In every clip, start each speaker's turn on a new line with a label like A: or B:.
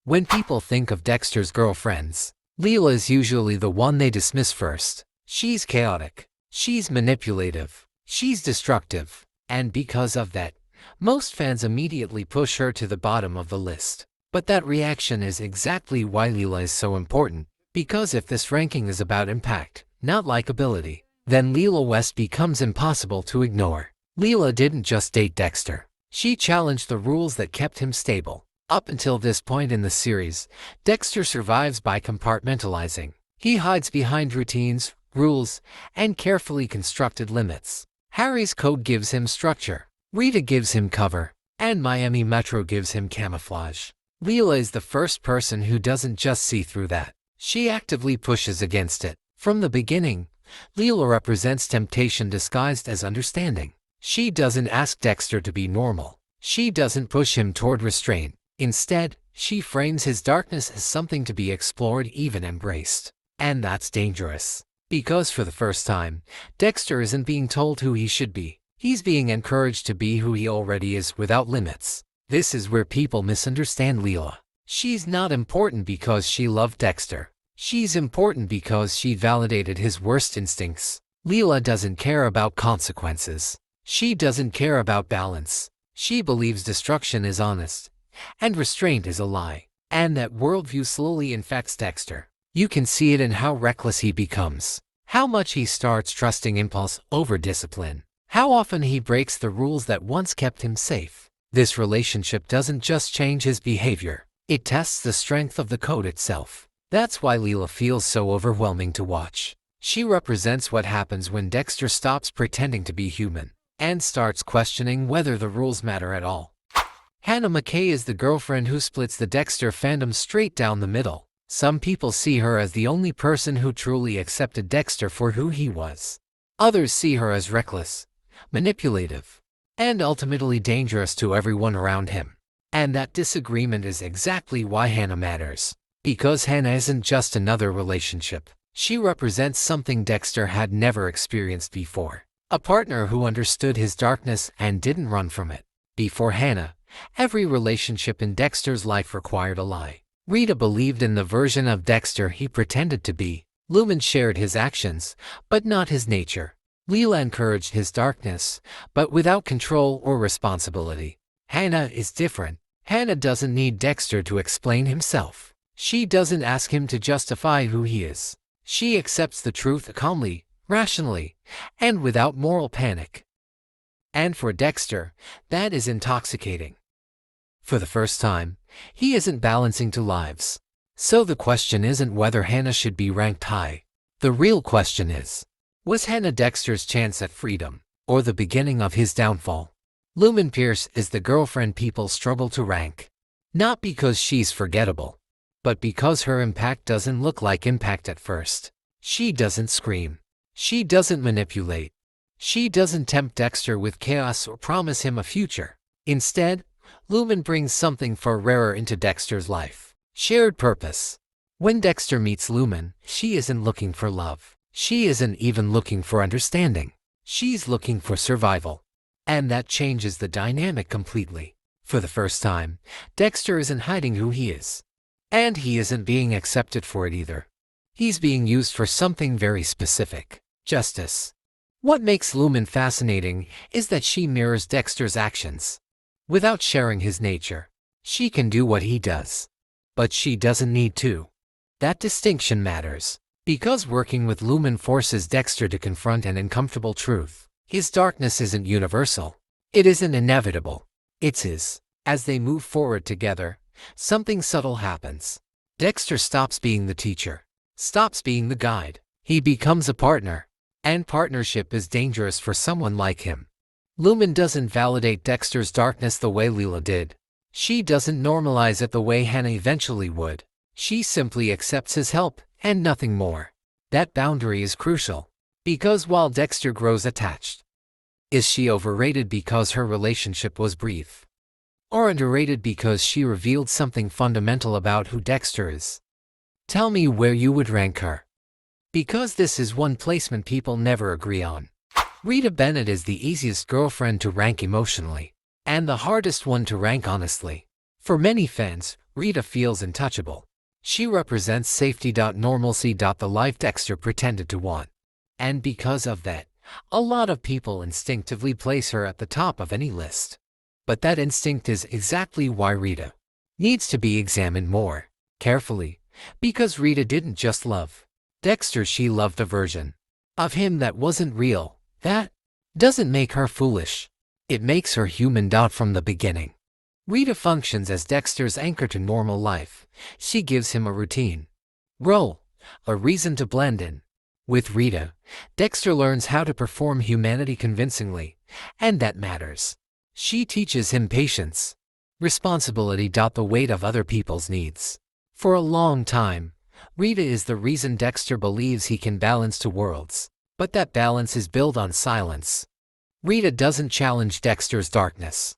A: When people think of Dexter's girlfriends, Lila is usually the one they dismiss first. She's chaotic. She's manipulative. She's destructive. And because of that, most fans immediately push her to the bottom of the list. But that reaction is exactly why Lila is so important, because if this ranking is about impact, not likability, then Lila West becomes impossible to ignore. Lila didn't just date Dexter. She challenged the rules that kept him stable. Up until this point in the series, Dexter survives by compartmentalizing. He hides behind routines, rules, and carefully constructed limits. Harry's code gives him structure, Rita gives him cover, and Miami Metro gives him camouflage. Lila is the first person who doesn't just see through that. She actively pushes against it. From the beginning, Lila represents temptation disguised as understanding. She doesn't ask Dexter to be normal. She doesn't push him toward restraint. Instead, she frames his darkness as something to be explored, even embraced. And that's dangerous. Because for the first time, Dexter isn't being told who he should be. He's being encouraged to be who he already is without limits. This is where people misunderstand Lila. She's not important because she loved Dexter. She's important because she validated his worst instincts. Lila doesn't care about consequences. She doesn't care about balance. She believes destruction is honest, and restraint is a lie. And that worldview slowly infects Dexter. You can see it in how reckless he becomes, how much he starts trusting impulse over discipline, how often he breaks the rules that once kept him safe. This relationship doesn't just change his behavior, it tests the strength of the code itself. That's why Lila feels so overwhelming to watch. She represents what happens when Dexter stops pretending to be human and starts questioning whether the rules matter at all. Hannah McKay is the girlfriend who splits the Dexter fandom straight down the middle. Some people see her as the only person who truly accepted Dexter for who he was. Others see her as reckless, manipulative, and ultimately dangerous to everyone around him. And that disagreement is exactly why Hannah matters. Because Hannah isn't just another relationship. She represents something Dexter had never experienced before. A partner who understood his darkness and didn't run from it. Before Hannah, every relationship in Dexter's life required a lie. Rita believed in the version of Dexter he pretended to be. Lumen shared his actions, but not his nature. Lila encouraged his darkness, but without control or responsibility. Hannah is different. Hannah doesn't need Dexter to explain himself. She doesn't ask him to justify who he is. She accepts the truth calmly, rationally, and without moral panic. And for Dexter, that is intoxicating. For the first time, he isn't balancing two lives. So the question isn't whether Hannah should be ranked high. The real question is, was Hannah Dexter's chance at freedom, or the beginning of his downfall? Lumen Pierce is the girlfriend people struggle to rank. Not because she's forgettable, but because her impact doesn't look like impact at first. She doesn't scream. She doesn't manipulate. She doesn't tempt Dexter with chaos or promise him a future. Instead, Lumen brings something far rarer into Dexter's life: shared purpose. When Dexter meets Lumen, she isn't looking for love. She isn't even looking for understanding. She's looking for survival. And that changes the dynamic completely. For the first time, Dexter isn't hiding who he is. And he isn't being accepted for it either. He's being used for something very specific: justice. What makes Lumen fascinating is that she mirrors Dexter's actions. Without sharing his nature, she can do what he does. But she doesn't need to. That distinction matters, because working with Lumen forces Dexter to confront an uncomfortable truth. His darkness isn't universal. It isn't inevitable. It's his. As they move forward together, something subtle happens. Dexter stops being the teacher, stops being the guide. He becomes a partner. And partnership is dangerous for someone like him. Lumen doesn't validate Dexter's darkness the way Lila did. She doesn't normalize it the way Hannah eventually would. She simply accepts his help, and nothing more. That boundary is crucial, because while Dexter grows attached, is she overrated because her relationship was brief? Or underrated because she revealed something fundamental about who Dexter is? Tell me where you would rank her. Because this is one placement people never agree on. Rita Bennett is the easiest girlfriend to rank emotionally, and the hardest one to rank honestly. For many fans, Rita feels untouchable. She represents safety. Normalcy. The life Dexter pretended to want. And because of that, a lot of people instinctively place her at the top of any list. But that instinct is exactly why Rita needs to be examined more carefully, because Rita didn't just love Dexter, she loved a version of him that wasn't real. That doesn't make her foolish. It makes her human. From the beginning, Rita functions as Dexter's anchor to normal life. She gives him a routine, role, a reason to blend in. With Rita, Dexter learns how to perform humanity convincingly, and that matters. She teaches him patience, responsibility. The weight of other people's needs. For a long time, Rita is the reason Dexter believes he can balance two worlds. But that balance is built on silence. Rita doesn't challenge Dexter's darkness.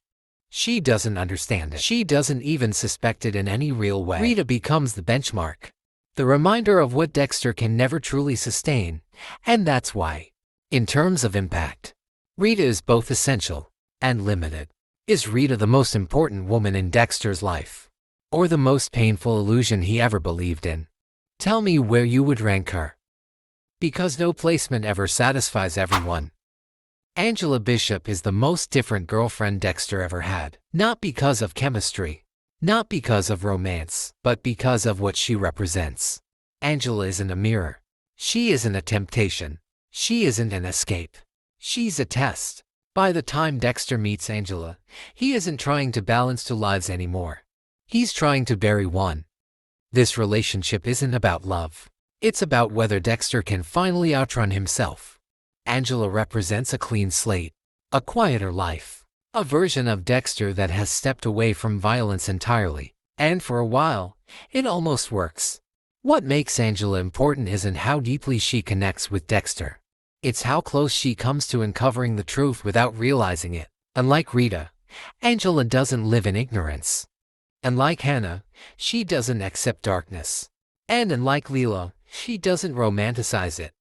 A: She doesn't understand it. She doesn't even suspect it in any real way. Rita becomes the benchmark, the reminder of what Dexter can never truly sustain, and that's why, in terms of impact, Rita is both essential and limited. Is Rita the most important woman in Dexter's life, or the most painful illusion he ever believed in? Tell me where you would rank her. Because no placement ever satisfies everyone. Angela Bishop is the most different girlfriend Dexter ever had. Not because of chemistry, not because of romance, but because of what she represents. Angela isn't a mirror. She isn't a temptation. She isn't an escape. She's a test. By the time Dexter meets Angela, he isn't trying to balance two lives anymore. He's trying to bury one. This relationship isn't about love. It's about whether Dexter can finally outrun himself. Angela represents a clean slate, a quieter life, a version of Dexter that has stepped away from violence entirely. And for a while, it almost works. What makes Angela important isn't how deeply she connects with Dexter. It's how close she comes to uncovering the truth without realizing it. Unlike Rita, Angela doesn't live in ignorance. And like Hannah, she doesn't accept darkness. And unlike Lila, she doesn't romanticize it.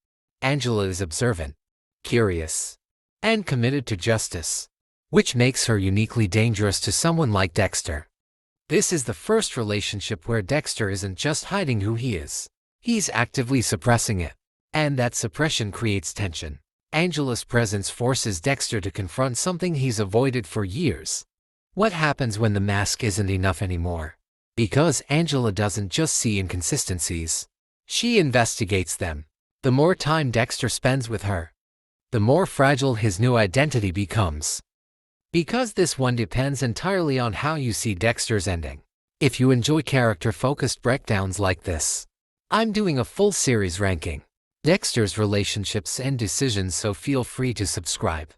A: Angela is observant, curious, and committed to justice, which makes her uniquely dangerous to someone like Dexter. This is the first relationship where Dexter isn't just hiding who he is. He's actively suppressing it. And that suppression creates tension. Angela's presence forces Dexter to confront something he's avoided for years. What happens when the mask isn't enough anymore? Because Angela doesn't just see inconsistencies. She investigates them. The more time Dexter spends with her, the more fragile his new identity becomes. Because this one depends entirely on how you see Dexter's ending. If you enjoy character-focused breakdowns like this, I'm doing a full series ranking Dexter's relationships and decisions, so feel free to subscribe.